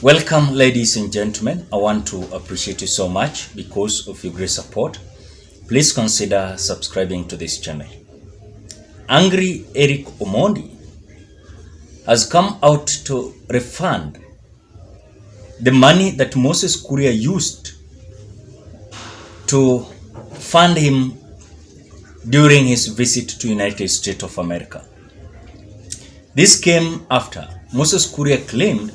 Welcome, ladies and gentlemen. I want to appreciate you so much because of your great support. Please consider subscribing to this channel. Angry Eric Omondi has come out to refund the money that Moses Kuria used to fund him during his visit to United States of America. This came after Moses Kuria claimed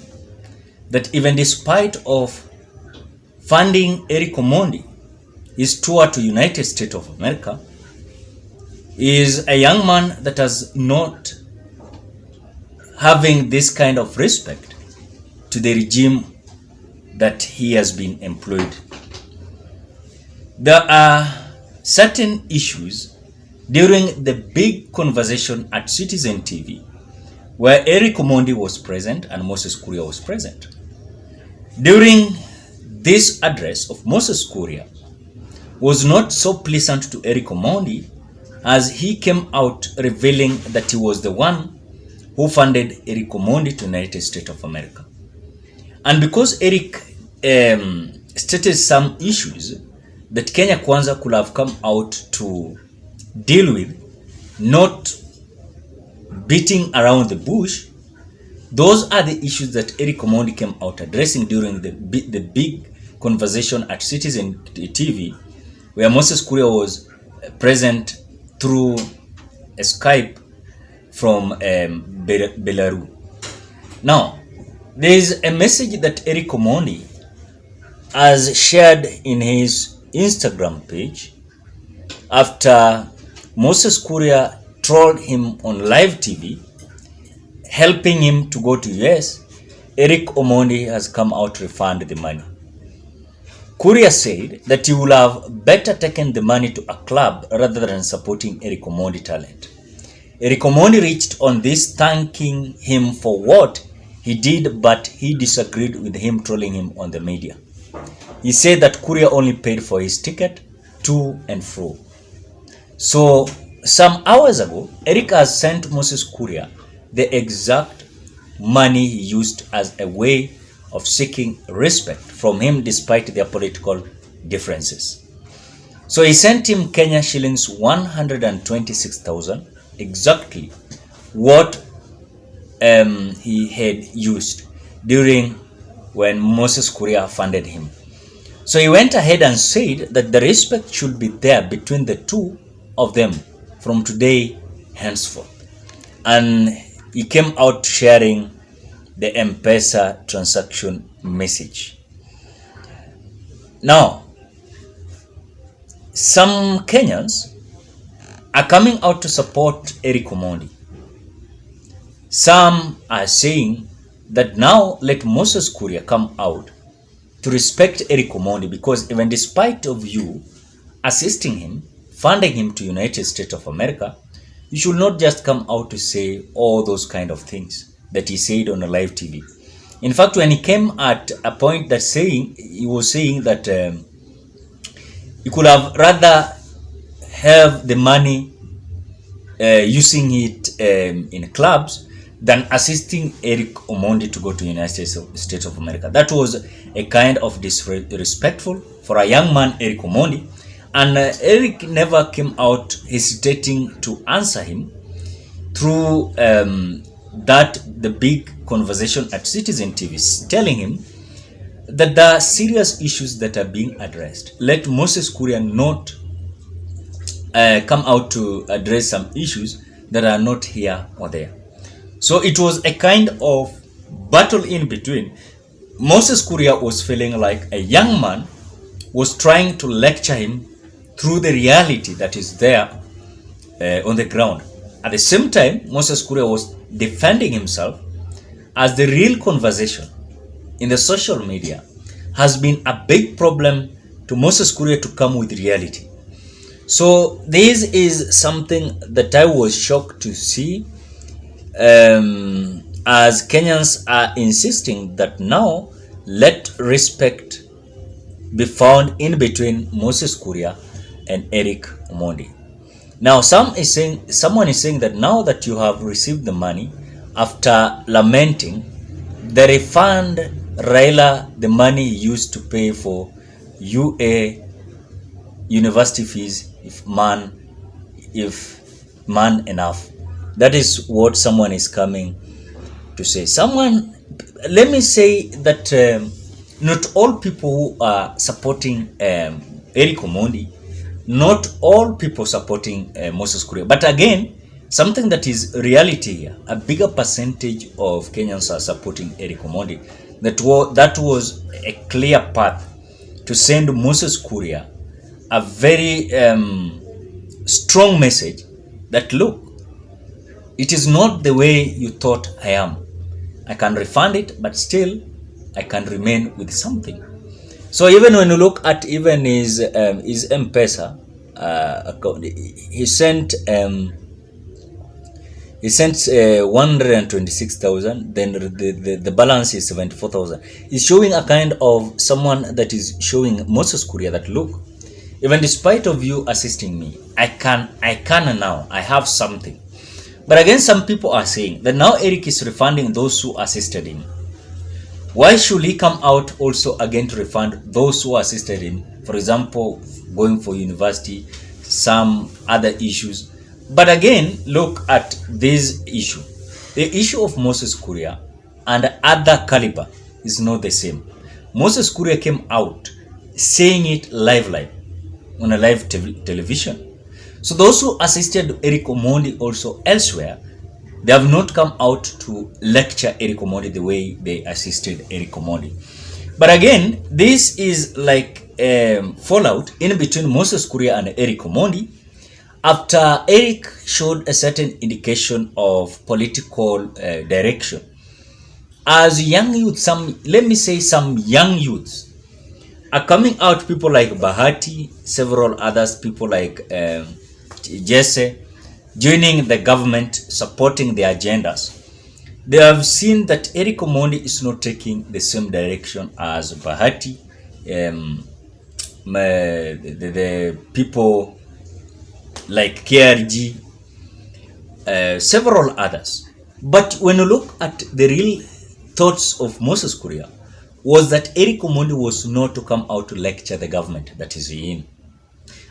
that even despite of funding Eric Omondi, his tour to United States of America, is a young man that has not having this kind of respect to the regime that he has been employed. There are certain issues during the big conversation at Citizen TV where Eric Omondi was present and Moses Kuria was present. During this address of Moses Kuria was not so pleasant to Eric Omondi, as he came out revealing that he was the one who funded Eric Omondi to United States of America. And because Eric stated some issues that Kenya Kwanza could have come out to deal with, not beating around the bush, those are the issues that Eric Omondi came out addressing during the big conversation at Citizen TV, where Moses Kuria was present through a Skype from Belarus. Now, there is a message that Eric Omondi has shared in his Instagram page after Moses Kuria trolled him on live TV, helping him to go to US. Eric Omondi has come out to refund the money. Kuria said that he would have better taken the money to a club rather than supporting Eric Omondi talent. Eric Omondi reached on this, thanking him for what he did, but he disagreed with him trolling him on the media. He said that Kuria only paid for his ticket to and fro. So some hours ago, Eric has sent Moses Kuria the exact money he used as a way of seeking respect from him despite their political differences. So he sent him Kenya shillings 126,000, exactly what he had used during when Moses Kuria funded him. So he went ahead and said that the respect should be there between the two of them from today henceforth. And he came out sharing the Mpesa transaction message. Now, some Kenyans are coming out to support Eric Omondi. Some are saying that now let Moses Kuria come out to respect Eric Omondi, because even despite of you assisting him, funding him to United States of America, you should not just come out to say all those kind of things that he said on a live TV. In fact, when he came at a point that he was saying that he could have rather have the money using it in clubs than assisting Eric Omondi to go to United States of America. That was a kind of disrespectful for a young man, Eric Omondi. And Eric never came out hesitating to answer him through the big conversation at Citizen TV, telling him that there are serious issues that are being addressed. Let Moses Kuria not come out to address some issues that are not here or there. So it was a kind of battle in between. Moses Kuria was feeling like a young man was trying to lecture him through the reality that is there on the ground. At the same time, Moses Kuria was defending himself, as the real conversation in the social media has been a big problem to Moses Kuria to come with reality. So this is something that I was shocked to see, as Kenyans are insisting that now let respect be found in between Moses Kuria and Eric Omondi. Now someone is saying that now that you have received the money, after lamenting, the refund Raila, the money he used to pay for UA university fees, if man enough. That is what someone is coming to say. Let me say that not all people who are supporting Eric Omondi, not all people supporting Moses Kuria. But again, something that is reality here, a bigger percentage of Kenyans are supporting Eric Omondi. That was a clear path to send Moses Kuria a very strong message that, look, it is not the way you thought I am. I can refund it, but still I can remain with something. So even when you look at even his Mpesa account, he sent 126,000. Then the balance is 74,000. He's showing a kind of someone that is showing Moses Kuria that, look, even despite of you assisting me, I can now. I have something. But again, some people are saying that now Eric is refunding those who assisted him. Why should he come out also again to refund those who assisted him? For example, going for university, some other issues. But again, look at this issue. The issue of Moses Kuria and other caliber is not the same. Moses Kuria came out saying it live on a live television. So those who assisted Eric Omondi also elsewhere, they have not come out to lecture Eric Omondi the way they assisted Eric Omondi. But again, this is like a fallout in between Moses Kuria and Eric Omondi after Eric showed a certain indication of political direction. As young youth, some young youths are coming out, people like Bahati, several others, people like Jesse, joining the government, supporting the agendas. They have seen that Eric Omondi is not taking the same direction as Bahati, the people like KRG, several others. But when you look at the real thoughts of Moses Kuria, was that Eric Omondi was not to come out to lecture the government that is in.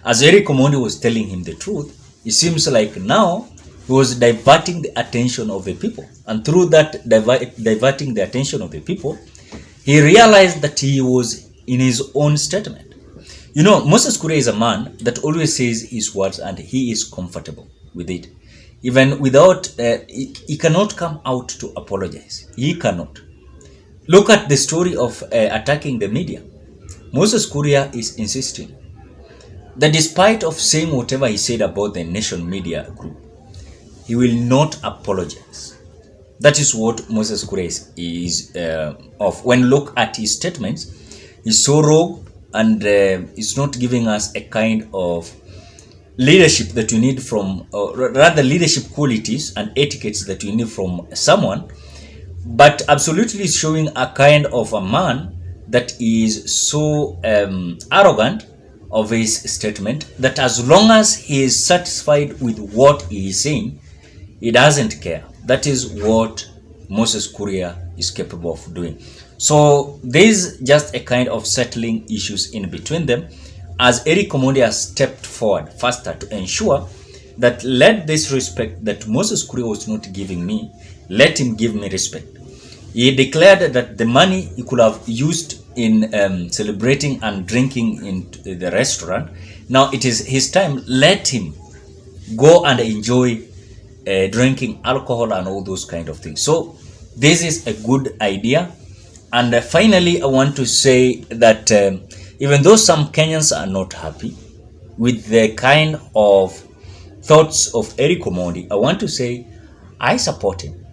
As Eric Omondi was telling him the truth, it seems like now he was diverting the attention of the people. And through that diverting the attention of the people, he realized that he was in his own statement. You know, Moses Kuria is a man that always says his words and he is comfortable with it. Even without, he cannot come out to apologize. He cannot. Look at the story of attacking the media. Moses Kuria is insisting that despite of saying whatever he said about the Nation Media Group, he will not apologize. That is what Moses Kuria is of. When look at his statements, he's so rogue and is not giving us a kind of leadership that you need from, or rather leadership qualities and etiquettes that you need from someone, but absolutely showing a kind of a man that is so arrogant of his statement that as long as he is satisfied with what he is saying, he doesn't care. That is what Moses Kuria is capable of doing. So there is just a kind of settling issues in between them, as Eric Omondi has stepped forward faster to ensure that let this respect that Moses Kuria was not giving me, let him give me respect. He declared that the money he could have used in celebrating and drinking in the restaurant, now it is his time. Let him go and enjoy drinking alcohol and all those kind of things. So this is a good idea. And finally, I want to say that even though some Kenyans are not happy with the kind of thoughts of Eric Omondi, I want to say I support him.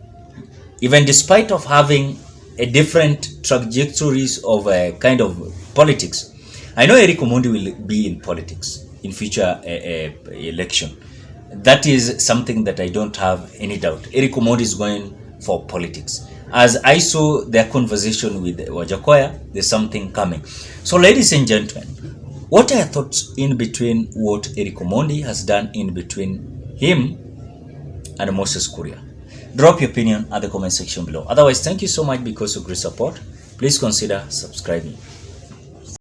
Even despite of having a different trajectories of a kind of politics, I know Eric Omondi will be in politics in future election. That is something that I don't have any doubt. Eric Omondi is going for politics. As I saw their conversation with Wajakoya, there's something coming. So ladies and gentlemen, what are your thoughts in between what Eric Omondi has done in between him and Moses Kuria? Drop your opinion at the comment section below. Otherwise, thank you so much because of great support. please consider subscribing.